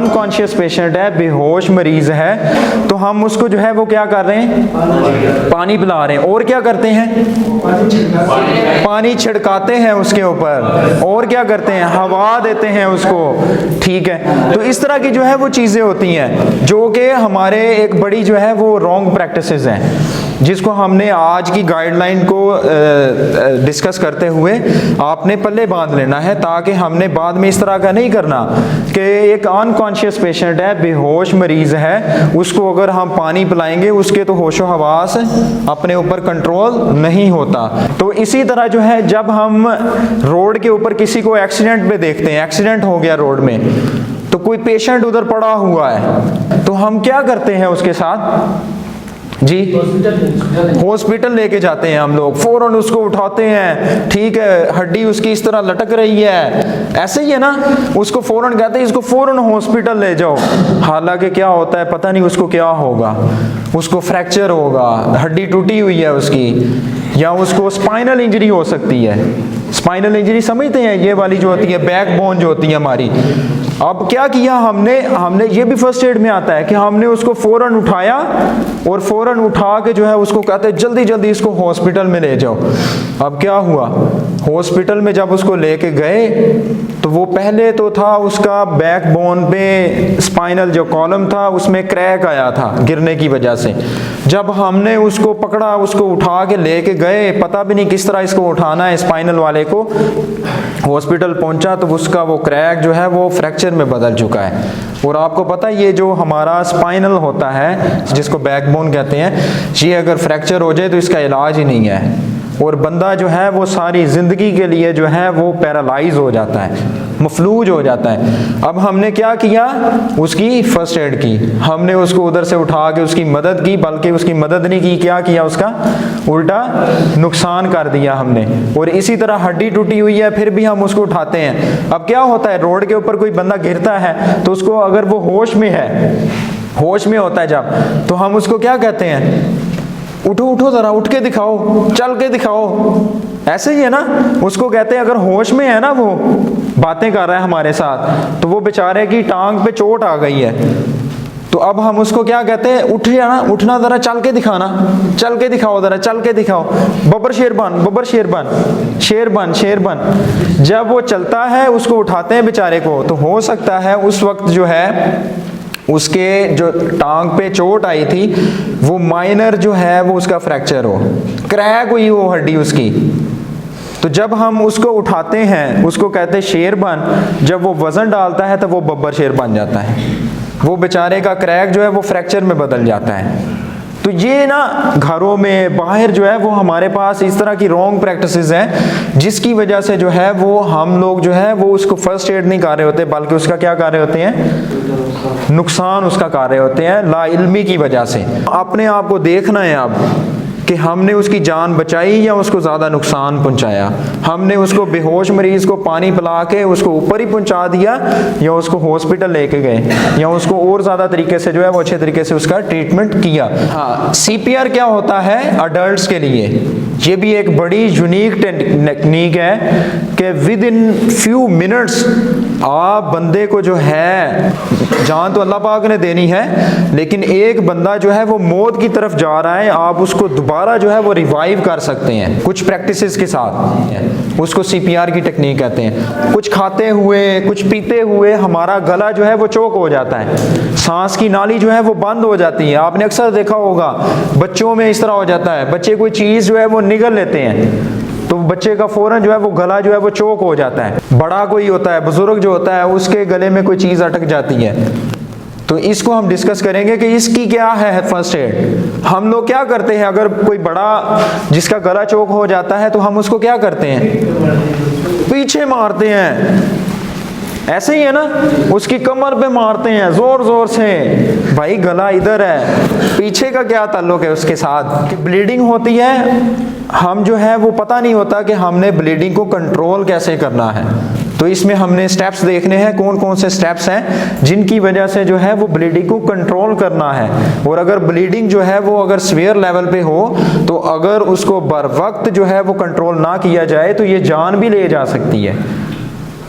Unconscious patient है, बेहोश मरीज है, तो हम उसको जो है वो क्या कर रहे हैं, पानी पिला रहे हैं। और क्या करते हैं, पानी छिड़काते हैं उसके ऊपर, और क्या करते हैं, हवा देते हैं उसको। ठीक है, तो इस तरह की जो है वो चीज़ें होती हैं जो कि हमारे एक बड़ी जो है वो रॉन्ग प्रैक्टिसेस हैं, जिसको हमने आज की गाइडलाइन को डिस्कस करते हुए आपने पल्ले बांध लेना है, ताकि हमने बाद में इस तरह का नहीं करना कि एक अनकॉन्शियस पेशेंट है, बेहोश मरीज है, उसको अगर हम पानी पिलाएंगे उसके तो होशो हवास अपने ऊपर कंट्रोल नहीं होता। तो इसी तरह जो है जब हम रोड के ऊपर किसी को एक्सीडेंट पे देखते हैं, एक्सीडेंट हो गया रोड में, तो कोई पेशेंट उधर पड़ा हुआ है, तो हम क्या करते हैं उसके साथ जी, हॉस्पिटल लेके जाते हैं हम लोग, फौरन उसको उठाते हैं। ठीक है, हड्डी उसकी इस तरह लटक रही है, ऐसे ही है ना, उसको फौरन कहते हैं इसको फौरन हॉस्पिटल ले जाओ। हालांकि क्या होता है पता नहीं, उसको क्या होगा, उसको फ्रैक्चर होगा, हड्डी टूटी हुई है उसकी, या उसको स्पाइनल इंजरी हो सकती है। स्पाइनल इंजरी समझते हैं, ये वाली जो होती है बैकबोन जो होती है हमारी। अब क्या किया हमने ये भी फर्स्ट एड में आता है कि हमने उसको फौरन उठाया और फौरन उठा के जो है उसको कहते हैं जल्दी जल्दी इसको हॉस्पिटल में ले जाओ। अब क्या हुआ, हॉस्पिटल में जब उसको लेके गए तो वो पहले तो था उसका बैकबोन पे स्पाइनल जो कॉलम था उसमें क्रैक आया था गिरने की वजह से। जब हमने उसको पकड़ा, उसको उठा के लेके गए, पता भी नहीं किस तरह इसको उठाना है स्पाइनल वाले को, हॉस्पिटल पहुंचा तो उसका वो क्रैक जो है वो फ्रैक्चर में बदल चुका है। और आपको पता है ये जो हमारा स्पाइनल होता है जिसको बैकबोन कहते हैं, ये अगर फ्रैक्चर हो जाए तो इसका इलाज ही नहीं है, और बंदा जो है वो सारी ज़िंदगी के लिए जो है वो पैरालाइज हो जाता है, मफलूज हो जाता है। अब हमने क्या किया, उसकी फर्स्ट एड की, हमने उसको उधर से उठा के उसकी मदद की, बल्कि उसकी मदद नहीं की, क्या किया, उसका उल्टा नुकसान कर दिया हमने। और इसी तरह हड्डी टूटी हुई है फिर भी हम उसको उठाते हैं। अब क्या होता है, रोड के ऊपर कोई बंदा गिरता है तो उसको अगर वो होश में है, होश में होता है जब, तो हम उसको क्या कहते हैं, उठो उठो जरा, उठ के दिखाओ, चल के दिखाओ, ऐसे ही है ना। उसको कहते हैं अगर होश में है ना, वो बातें कर रहा है हमारे साथ, तो वो बेचारे की टांग पे चोट आ गई है, तो अब हम उसको क्या कहते हैं, उठ जाना, उठना जरा, चल के दिखाना, चल के दिखाओ जरा, चल के दिखाओ, बब्बर शेर बन, बब्बर शेर बन, शेर बन, शेर बन। जब वो चलता है उसको उठाते हैं बेचारे को, तो हो सकता है उस वक्त जो है उसके जो टांग पे चोट आई थी वो माइनर जो है वो उसका फ्रैक्चर हो, क्रैक हुई वो हड्डी उसकी। तो जब हम उसको उठाते हैं उसको कहते हैं शेर बन, जब वो वजन डालता है तो वो बब्बर शेर बन जाता है, वो बेचारे का क्रैक जो है वो फ्रैक्चर में बदल जाता है। तो ये ना घरों में बाहर जो है वो हमारे पास इस तरह की रॉन्ग प्रैक्टिसेस हैं, जिसकी वजह से जो है वो हम लोग जो है वो उसको फर्स्ट एड नहीं कर रहे होते, बल्कि उसका क्या कर रहे होते हैं, नुकसान उसका कर रहे होते हैं लाइल्मी की वजह से। अपने आप को देखना है अब कि हमने उसकी जान बचाई या उसको ज़्यादा नुकसान पहुंचाया। हमने उसको बेहोश मरीज को पानी पिला के उसको ऊपर ही पहुंचा दिया, या उसको हॉस्पिटल लेके गए, या उसको और ज़्यादा तरीके से जो है वो अच्छे तरीके से उसका ट्रीटमेंट किया। हाँ, CPR क्या होता है अडल्ट्स के लिए, ये भी एक बड़ी यूनिक टेक्निक है कि विद इन फ्यू मिनट्स आप बंदे को जो है, जान तो अल्लाह पाक ने देनी है, लेकिन एक बंदा जो है वो मौत की तरफ जा रहा है, आप उसको दोबारा जो है वो रिवाइव कर सकते हैं कुछ प्रैक्टिसेस के साथ। उसको CPR की टेक्निक कहते हैं। कुछ खाते हुए, कुछ पीते हुए हमारा गला जो है वो चोक हो जाता है, सांस की नाली जो है वो बंद हो जाती है। आपने अक्सर देखा होगा बच्चों में इस तरह हो जाता है, बच्चे कोई चीज़ जो है वो निगल लेते हैं तो बच्चे का फौरन जो है वो गला जो है वो चोक हो जाता है। बड़ा कोई होता है, बुजुर्ग जो होता है, उसके गले में कोई चीज़ अटक जाती है। तो इसको हम डिस्कस करेंगे कि इसकी क्या है फर्स्ट एड। हम लोग क्या करते हैं, अगर कोई बड़ा जिसका गला चोक हो जाता है तो हम उसको क्या करते हैं, पीछे मारते हैं, ऐसे ही है ना, उसकी कमर पे मारते हैं जोर जोर से, भाई गला इधर है, पीछे का क्या ताल्लुक है उसके साथ। कि ब्लीडिंग होती है, हम जो है वो पता नहीं होता कि हमने ब्लीडिंग को कंट्रोल कैसे करना है। तो इसमें हमने स्टेप्स देखने हैं, कौन कौन से स्टेप्स हैं जिनकी वजह से जो है वो ब्लीडिंग को कंट्रोल करना है। और अगर ब्लीडिंग जो है वो अगर सीवियर लेवल पे हो तो अगर उसको बर वक्त जो है वो कंट्रोल ना किया जाए तो ये जान भी ले जा सकती है।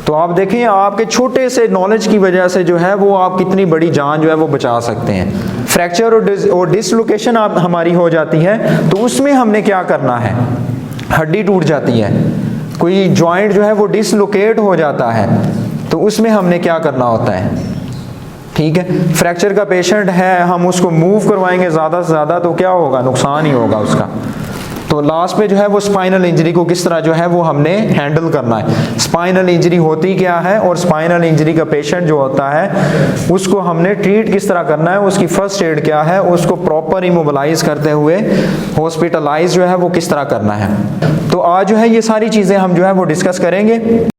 तो आप देखें आपके छोटे से नॉलेज की वजह से जो है वो आप कितनी बड़ी जान जो है वो बचा सकते हैं। फ्रैक्चर और डिसलोकेशन आप हमारी हो जाती है तो उसमें हमने क्या करना है, हड्डी टूट जाती है, कोई जॉइंट जो है वो डिसलोकेट हो जाता है तो उसमें हमने क्या करना होता है, ठीक है। फ्रैक्चर का पेशेंट है, हम उसको मूव करवाएंगे ज़्यादा से ज़्यादा तो क्या होगा, नुकसान ही होगा उसका। तो लास्ट पे जो है वो स्पाइनल इंजरी को किस तरह जो है वो हमने हैंडल करना है। स्पाइनल इंजरी होती क्या है और स्पाइनल इंजरी का पेशेंट जो होता है उसको हमने ट्रीट किस तरह करना है, उसकी फर्स्ट एड क्या है, उसको प्रॉपर इमोबिलाइज करते हुए हॉस्पिटलाइज जो है वो किस तरह करना है। तो आज जो है ये सारी चीज़ें हम जो है वो डिस्कस करेंगे।